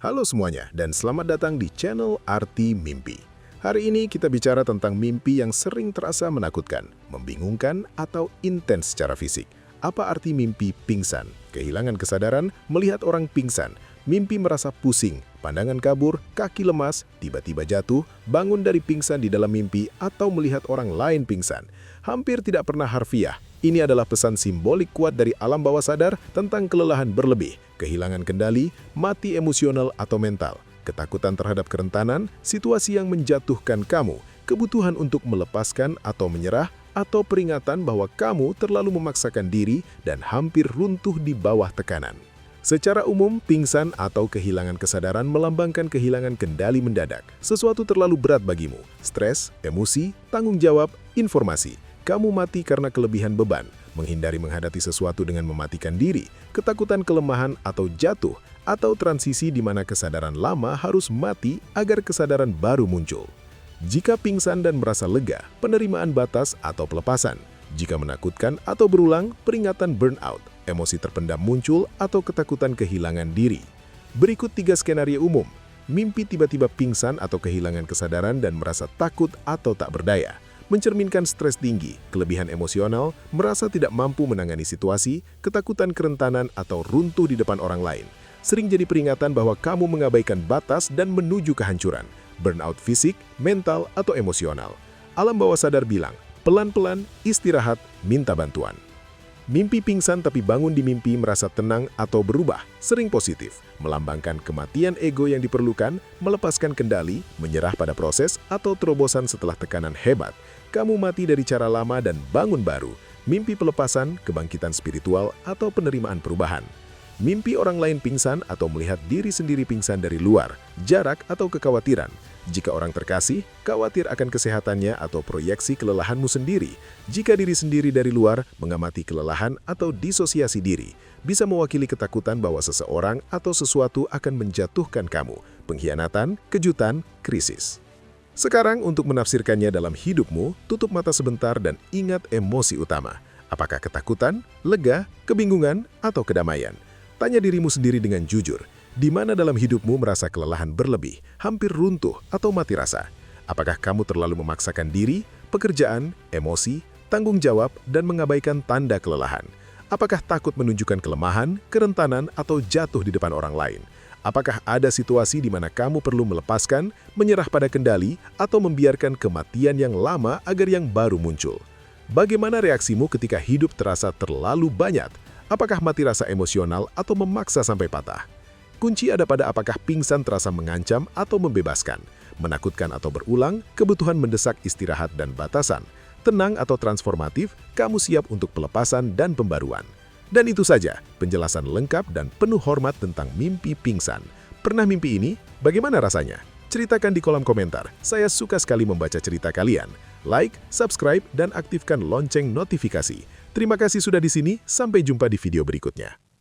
Halo semuanya, dan selamat datang di channel Arti Mimpi. Hari ini kita bicara tentang mimpi yang sering terasa menakutkan, membingungkan, atau intens secara fisik. Apa arti mimpi pingsan? Kehilangan kesadaran, melihat orang pingsan, mimpi merasa pusing, pandangan kabur, kaki lemas, tiba-tiba jatuh, bangun dari pingsan di dalam mimpi, atau melihat orang lain pingsan. Hampir tidak pernah harfiah. Ini adalah pesan simbolik kuat dari alam bawah sadar tentang kelelahan berlebih, kehilangan kendali, mati emosional atau mental, ketakutan terhadap kerentanan, situasi yang menjatuhkan kamu, kebutuhan untuk melepaskan atau menyerah, atau peringatan bahwa kamu terlalu memaksakan diri dan hampir runtuh di bawah tekanan. Secara umum, pingsan atau kehilangan kesadaran melambangkan kehilangan kendali mendadak. Sesuatu terlalu berat bagimu, stres, emosi, tanggung jawab, informasi. Kamu mati karena kelebihan beban, menghindari menghadapi sesuatu dengan mematikan diri, ketakutan kelemahan atau jatuh, atau transisi di mana kesadaran lama harus mati agar kesadaran baru muncul. Jika pingsan dan merasa lega, penerimaan batas atau pelepasan. Jika menakutkan atau berulang, peringatan burnout, emosi terpendam muncul, atau ketakutan kehilangan diri. Berikut 3 skenario umum. Mimpi tiba-tiba pingsan atau kehilangan kesadaran dan merasa takut atau tak berdaya. Mencerminkan stres tinggi, kelebihan emosional, merasa tidak mampu menangani situasi, ketakutan kerentanan, atau runtuh di depan orang lain. Sering jadi peringatan bahwa kamu mengabaikan batas dan menuju kehancuran, burnout fisik, mental, atau emosional. Alam bawah sadar bilang, pelan-pelan, istirahat, minta bantuan. Mimpi pingsan tapi bangun di mimpi merasa tenang atau berubah, sering positif, melambangkan kematian ego yang diperlukan, melepaskan kendali, menyerah pada proses, atau terobosan setelah tekanan hebat. Kamu mati dari cara lama dan bangun baru, mimpi pelepasan, kebangkitan spiritual, atau penerimaan perubahan. Mimpi orang lain pingsan atau melihat diri sendiri pingsan dari luar, jarak atau kekhawatiran. Jika orang terkasih, khawatir akan kesehatannya atau proyeksi kelelahanmu sendiri. Jika diri sendiri dari luar, mengamati kelelahan atau disosiasi diri, bisa mewakili ketakutan bahwa seseorang atau sesuatu akan menjatuhkan kamu, pengkhianatan, kejutan, krisis. Sekarang untuk menafsirkannya dalam hidupmu, tutup mata sebentar dan ingat emosi utama. Apakah ketakutan, lega, kebingungan, atau kedamaian? Tanya dirimu sendiri dengan jujur. Di mana dalam hidupmu merasa kelelahan berlebih, hampir runtuh, atau mati rasa? Apakah kamu terlalu memaksakan diri, pekerjaan, emosi, tanggung jawab, dan mengabaikan tanda kelelahan? Apakah takut menunjukkan kelemahan, kerentanan, atau jatuh di depan orang lain? Apakah ada situasi di mana kamu perlu melepaskan, menyerah pada kendali, atau membiarkan kematian yang lama agar yang baru muncul? Bagaimana reaksimu ketika hidup terasa terlalu banyak? Apakah mati rasa emosional atau memaksa sampai patah? Kunci ada pada apakah pingsan terasa mengancam atau membebaskan, menakutkan atau berulang, kebutuhan mendesak istirahat dan batasan, tenang atau transformatif, kamu siap untuk pelepasan dan pembaruan. Dan itu saja, penjelasan lengkap dan penuh hormat tentang mimpi pingsan. Pernah mimpi ini? Bagaimana rasanya? Ceritakan di kolom komentar, saya suka sekali membaca cerita kalian. Like, subscribe, dan aktifkan lonceng notifikasi. Terima kasih sudah di sini, sampai jumpa di video berikutnya.